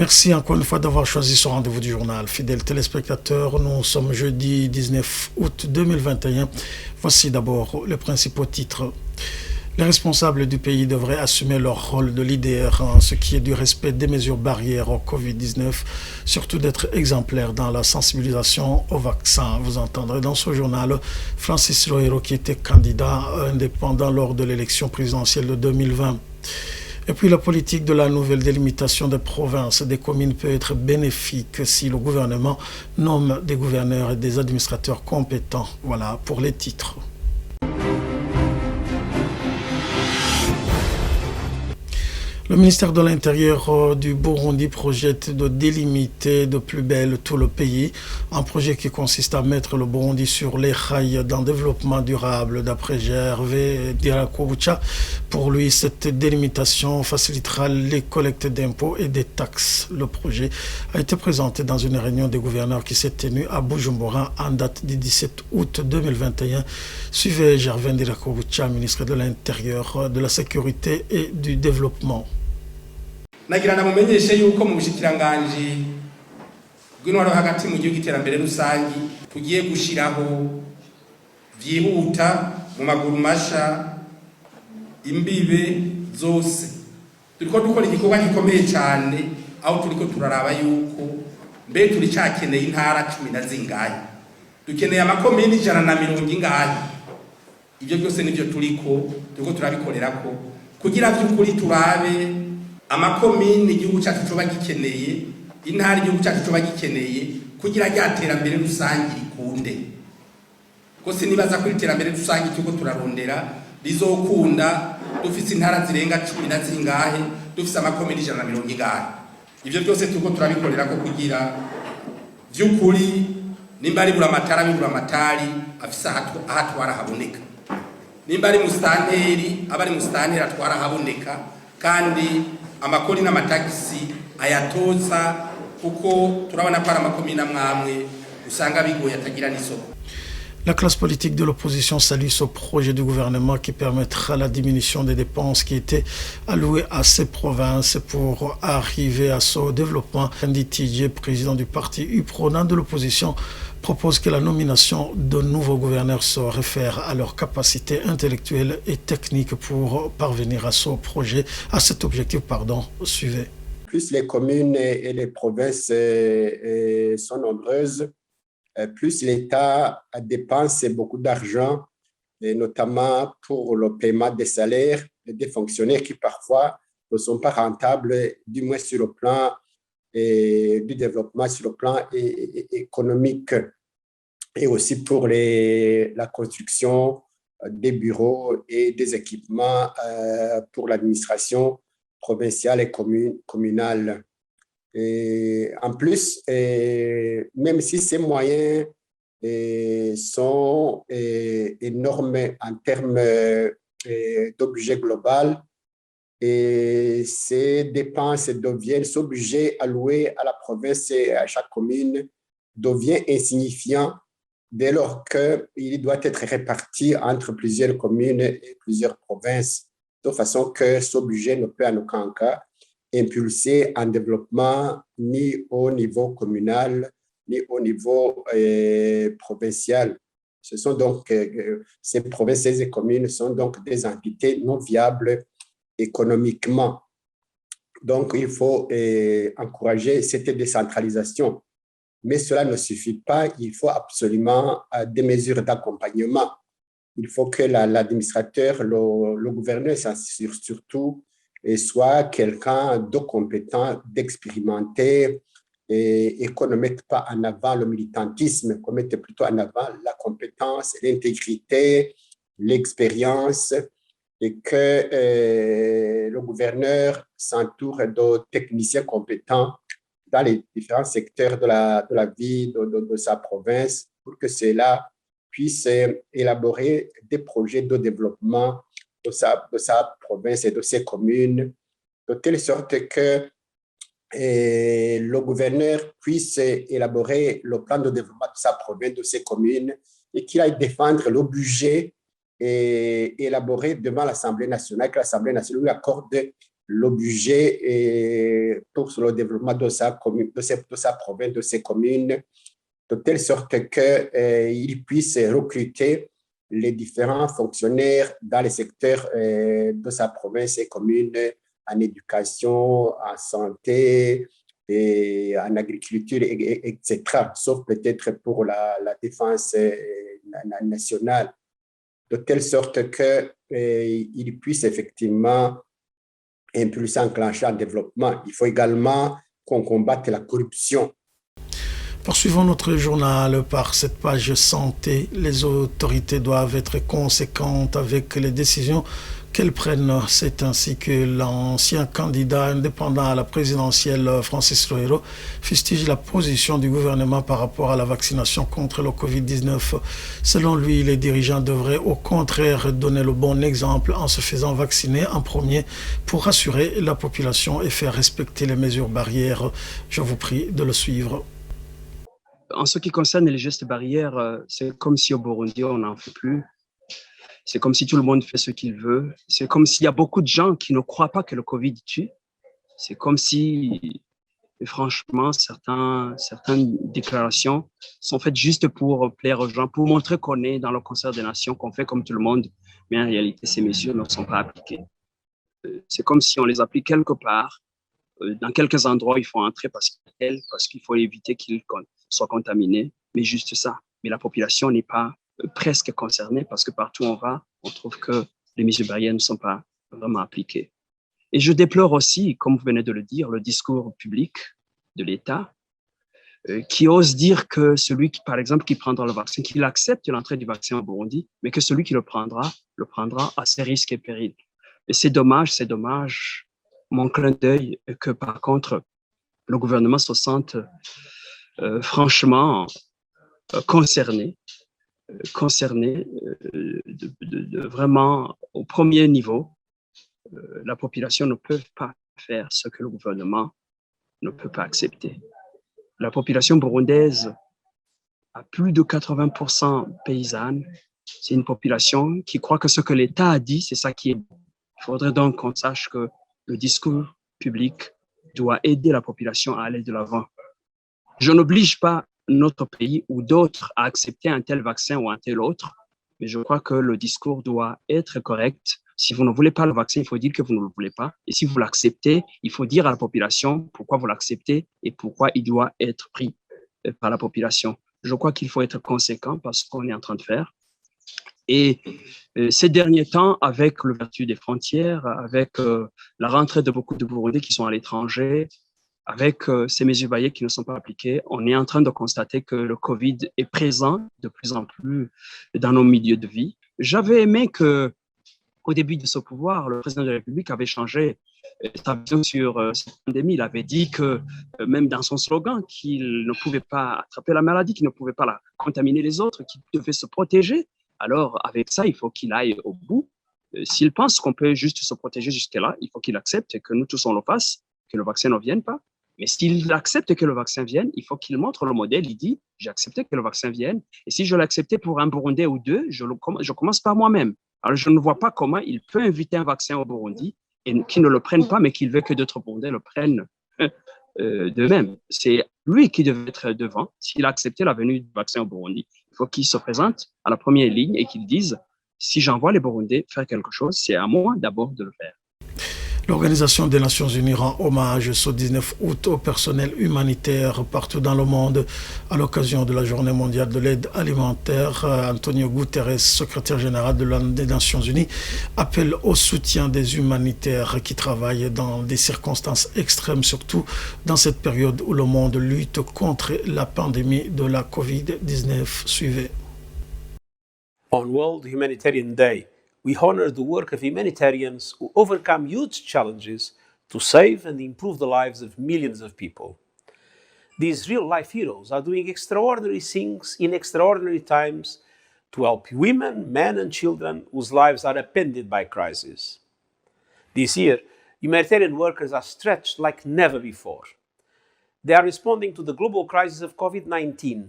Merci encore une fois d'avoir choisi ce rendez-vous du journal. Fidèles téléspectateurs, nous sommes jeudi 19 août 2021. Voici d'abord les principaux titres. Les responsables du pays devraient assumer leur rôle de leader en ce qui est du respect des mesures barrières au Covid-19, surtout d'être exemplaires dans la sensibilisation au vaccin. Vous entendrez dans ce journal Francis Lohéro qui était candidat indépendant lors de l'élection présidentielle de 2020. Et puis la politique de la nouvelle délimitation des provinces et des communes peut être bénéfique si le gouvernement nomme des gouverneurs et des administrateurs compétents. Voilà pour les titres. Le ministère de l'Intérieur du Burundi projette de délimiter de plus belle tout le pays, un projet qui consiste à mettre le Burundi sur les rails d'un développement durable. D'après Gervais Dirakobucha, pour lui, cette délimitation facilitera les collectes d'impôts et des taxes. Le projet a été présenté dans une réunion des gouverneurs qui s'est tenue à Bujumbura en date du 17 août 2021. Suivez Gervais Dirakobucha, ministre de l'Intérieur, de la Sécurité et du Développement. Nagira namumenyeshe yuko mu bushikiranganji bw'intwaro hagati mu gihugu iterambere rusangi tugiye gushiraho vyihuta mu maguru masha imbibe zose turiko dukora igikorwa gikomeye cyane aho turiko turaraba yuko mbe turi cyakeneye intara 10 zingahe dukeneye amakomini 170 ingahe ibyo byose nivyo turiko turabikorerako kugira by'ukuri turabe amakomini igihugu cyacu cyo bagikeneye intara igihugu cyacu cyo bagikeneye kugira ryatera rusangi rikunde ko sinibaza ko iterambere rusangi cyo turarondera rizokunda dufise intara zirenga 10 zingahe dufise amakomini 170 ingahe ivyo byose turiko turabikorera ko kugira by'ukuri nimba ari bura matari afisa ahatwara haboneka nimba ari mustanteri abari mustanteri atwara haboneka kandi amakori n'amatagisi ayatoza kuko turabona ko ari amakomine amwamwe usanga bigoye atagira n'isoko. La classe politique de l'opposition salue ce projet du gouvernement qui permettra la diminution des dépenses qui étaient allouées à ces provinces pour arriver à ce développement. Andy Tidje, président du parti UPRONA de l'opposition, propose que la nomination de nouveaux gouverneurs se réfère à leurs capacités intellectuelles et techniques pour parvenir à ce projet, à cet objectif, Suivez. Plus les communes et les provinces sont nombreuses, plus l'État dépense beaucoup d'argent, notamment pour le paiement des salaires des fonctionnaires qui parfois ne sont pas rentables, du moins sur le plan du développement, sur le plan économique, et aussi pour la construction des bureaux et des équipements pour l'administration provinciale et communale. Et en plus, même si ces moyens sont énormes en termes d'objet global, et ces dépenses deviennent, ce budget alloué à la province et à chaque commune devient insignifiant dès lors qu'il doit être réparti entre plusieurs communes et plusieurs provinces, de façon que ce budget ne peut en aucun cas impulser un développement ni au niveau communal, ni au niveau provincial. Ce sont donc, ces provinces et communes sont donc des entités non viables économiquement. Donc, il faut encourager cette décentralisation. Mais cela ne suffit pas, il faut absolument des mesures d'accompagnement. Il faut que l'administrateur, le gouverneur, surtout, soit quelqu'un de compétent, d'expérimenté, et qu'on ne mette pas en avant le militantisme, qu'on mette plutôt en avant la compétence, l'intégrité, l'expérience, et que le gouverneur s'entoure de techniciens compétents dans les différents secteurs de la vie de sa province pour que cela puisse élaborer des projets de développement de sa province et de ses communes, de telle sorte que le gouverneur puisse élaborer le plan de développement de sa province, de ses communes, et qu'il aille défendre le budget et élaboré devant l'Assemblée nationale, que l'Assemblée nationale lui accorde le budget pour le développement de sa commune, de sa province, de ses communes, de telle sorte qu'il puisse recruter les différents fonctionnaires dans les secteurs de sa province et commune, en éducation, en santé, et en agriculture, etc., sauf peut-être pour la défense nationale, de telle sorte qu'il puisse effectivement impulser, enclencher un développement. Il faut également qu'on combatte la corruption. Poursuivons notre journal par cette page santé. Les autorités doivent être conséquentes avec les décisions qu'elles prennent. C'est ainsi que l'ancien candidat indépendant à la présidentielle, Francis Rohero, fustige la position du gouvernement par rapport à la vaccination contre le Covid-19. Selon lui, les dirigeants devraient au contraire donner le bon exemple en se faisant vacciner en premier pour rassurer la population et faire respecter les mesures barrières. Je vous prie de le suivre. En ce qui concerne les gestes barrières, c'est comme si au Burundi, on n'en fait plus. C'est comme si tout le monde fait ce qu'il veut. C'est comme s'il y a beaucoup de gens qui ne croient pas que le Covid tue. C'est comme si, franchement, certaines déclarations sont faites juste pour plaire aux gens, pour montrer qu'on est dans le concert des nations, qu'on fait comme tout le monde. Mais en réalité, ces mesures ne sont pas appliquées. C'est comme si on les applique quelque part. Dans quelques endroits, il faut entrer parce qu'il faut éviter qu'ils soient contaminés. Mais juste ça. Mais la population n'est pas presque concernée parce que partout où on va, on trouve que les mesures barrières ne sont pas vraiment appliquées. Et je déplore aussi, comme vous venez de le dire, le discours public de l'État qui ose dire que celui qui, par exemple, qui prendra le vaccin, qu'il accepte l'entrée du vaccin au Burundi, mais que celui qui le prendra à ses risques et périls. Et c'est dommage, mon clin d'œil, que par contre, le gouvernement se sente franchement concerné vraiment au premier niveau. La population ne peut pas faire ce que le gouvernement ne peut pas accepter. La population burundaise a plus de 80% paysanne. C'est une population qui croit que ce que l'État a dit, c'est ça qui est bon. Il faudrait donc qu'on sache que le discours public doit aider la population à aller de l'avant. Je n'oblige pas notre pays ou d'autres à accepter un tel vaccin ou un tel autre, mais je crois que le discours doit être correct. Si vous ne voulez pas le vaccin, il faut dire que vous ne le voulez pas. Et si vous l'acceptez, il faut dire à la population pourquoi vous l'acceptez et pourquoi il doit être pris par la population. Je crois qu'il faut être conséquent parce qu'on est en train de faire. Et ces derniers temps, avec l'ouverture des frontières, avec la rentrée de beaucoup de Burundais qui sont à l'étranger, avec ces mesures barrières qui ne sont pas appliquées, on est en train de constater que le Covid est présent de plus en plus dans nos milieux de vie. J'avais aimé qu'au début de ce pouvoir, le président de la République avait changé sa vision sur cette pandémie. Il avait dit que, même dans son slogan, qu'il ne pouvait pas attraper la maladie, qu'il ne pouvait pas contaminer les autres, qu'il devait se protéger. Alors, avec ça, il faut qu'il aille au bout. S'il pense qu'on peut juste se protéger jusque-là, il faut qu'il accepte que nous tous on le fasse, que le vaccin ne vienne pas. Mais s'il accepte que le vaccin vienne, il faut qu'il montre le modèle. Il dit, j'ai accepté que le vaccin vienne. Et si je l'acceptais pour un Burundais ou deux, je commence par moi-même. Alors, je ne vois pas comment il peut inviter un vaccin au Burundi et qu'ils ne le prennent pas, mais qu'il veut que d'autres Burundais le prennent d'eux-mêmes. C'est lui qui devait être devant. S'il a accepté la venue du vaccin au Burundi, il faut qu'il se présente à la première ligne et qu'il dise, si j'envoie les Burundais faire quelque chose, c'est à moi d'abord de le faire. L'Organisation des Nations Unies rend hommage ce 19 août au personnel humanitaire partout dans le monde à l'occasion de la Journée mondiale de l'aide alimentaire. Antonio Guterres, secrétaire général des Nations Unies, appelle au soutien des humanitaires qui travaillent dans des circonstances extrêmes, surtout dans cette période où le monde lutte contre la pandémie de la Covid-19. Suivez. On World Humanitarian Day, we honor the work of humanitarians who overcome huge challenges to save and improve the lives of millions of people. These real-life heroes are doing extraordinary things in extraordinary times to help women, men and children whose lives are upended by crisis. This year, humanitarian workers are stretched like never before. They are responding to the global crisis of COVID-19,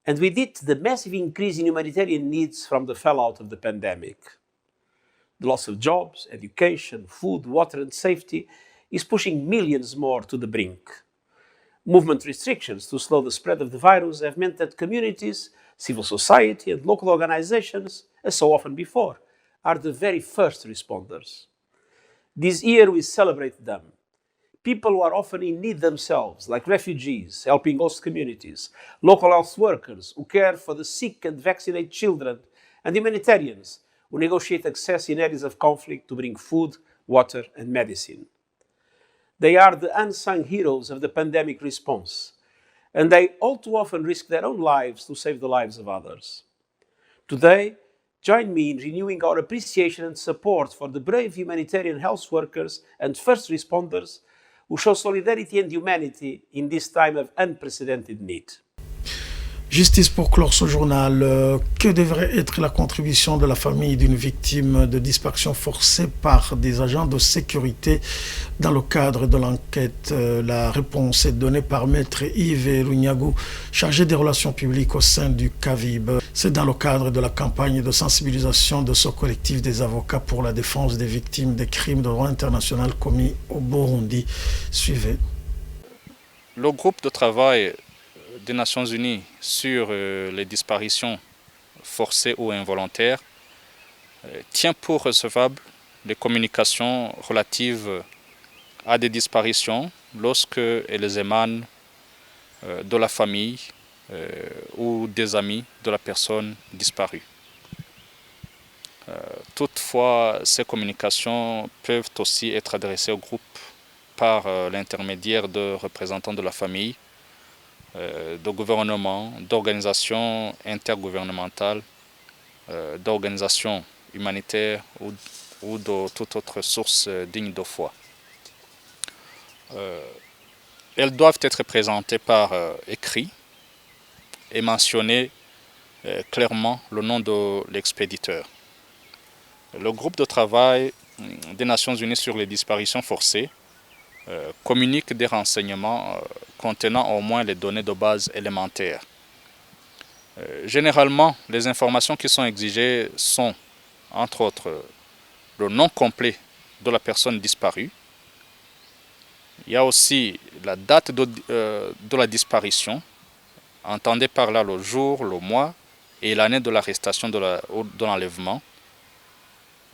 and with it, the massive increase in humanitarian needs from the fallout of the pandemic. The loss of jobs, education, food, water, and safety is pushing millions more to the brink. Movement restrictions to slow the spread of the virus have meant that communities, civil society, and local organizations, as so often before, are the very first responders. This year we celebrate them. People who are often in need themselves, like refugees, helping host communities, local health workers who care for the sick and vaccinate children, and humanitarians who negotiate access in areas of conflict to bring food, water, and medicine. They are the unsung heroes of the pandemic response, and they all too often risk their own lives to save the lives of others. Today, join me in renewing our appreciation and support for the brave humanitarian health workers and first responders who show solidarity and humanity in this time of unprecedented need. Justice pour clore ce journal. Que devrait être la contribution de la famille d'une victime de disparition forcée par des agents de sécurité dans le cadre de l'enquête? La réponse est donnée par Maître Yves Runyagu, chargé des relations publiques au sein du CAVIB. C'est dans le cadre de la campagne de sensibilisation de ce collectif des avocats pour la défense des victimes des crimes de droit international commis au Burundi. Suivez. Le groupe de travail des Nations Unies sur les disparitions forcées ou involontaires tient pour recevable les communications relatives à des disparitions lorsque elles émanent de la famille ou des amis de la personne disparue. Toutefois, ces communications peuvent aussi être adressées au groupe par l'intermédiaire de représentants de la famille, de gouvernements, d'organisations intergouvernementales, d'organisations humanitaires ou de toute autre source digne de foi. Elles doivent être présentées par écrit et mentionner clairement le nom de l'expéditeur. Le groupe de travail des Nations Unies sur les disparitions forcées communique des renseignements contenant au moins les données de base élémentaires. Généralement, les informations qui sont exigées sont, entre autres, le nom complet de la personne disparue. Il y a aussi la date de la disparition, entendez par là le jour, le mois et l'année de l'arrestation de l'enlèvement,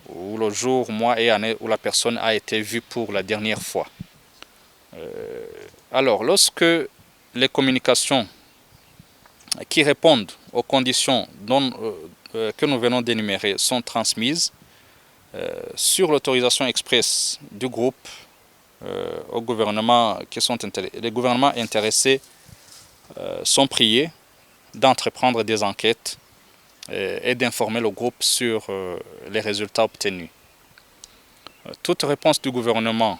ou le jour, mois et année où la personne a été vue pour la dernière fois. Alors, lorsque les communications qui répondent aux conditions que nous venons d'énumérer sont transmises, sur l'autorisation expresse du groupe aux gouvernements les gouvernements intéressés sont priés d'entreprendre des enquêtes et d'informer le groupe sur les résultats obtenus. Toute réponse du gouvernement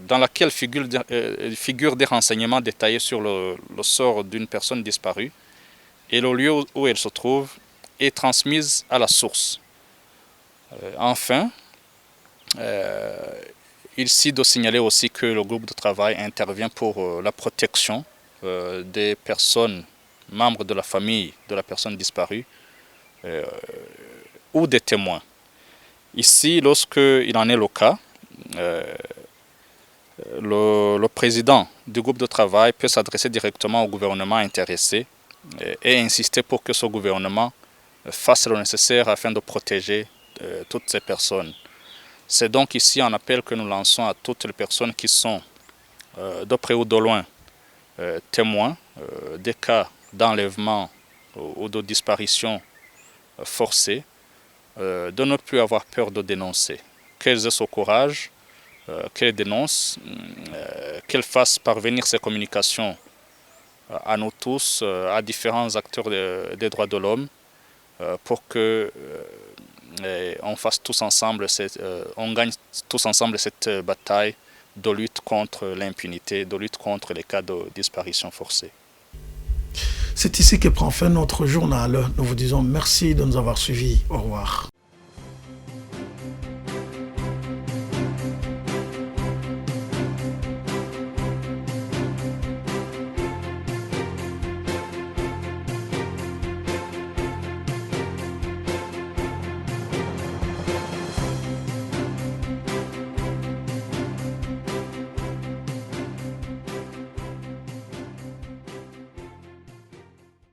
dans laquelle figurent des renseignements détaillés sur le sort d'une personne disparue et le lieu où elle se trouve est transmise à la source. Enfin, il s'y doit signaler aussi que le groupe de travail intervient pour la protection des personnes membres de la famille de la personne disparue ou des témoins. Ici, lorsqu'il en est le cas, le président du groupe de travail peut s'adresser directement au gouvernement intéressé et insister pour que ce gouvernement fasse le nécessaire afin de protéger toutes ces personnes. C'est donc ici un appel que nous lançons à toutes les personnes qui sont de près ou de loin témoins des cas d'enlèvement ou de disparition forcée, de ne plus avoir peur de dénoncer. Qu'elles aient ce courage, qu'elles dénoncent, qu'elles fassent parvenir ces communications à nous tous, à différents acteurs des droits de l'homme, pour que on fasse tous ensemble, on gagne tous ensemble cette bataille de lutte contre l'impunité, de lutte contre les cas de disparition forcée. C'est ici que prend fin notre journal. Nous vous disons merci de nous avoir suivis. Au revoir.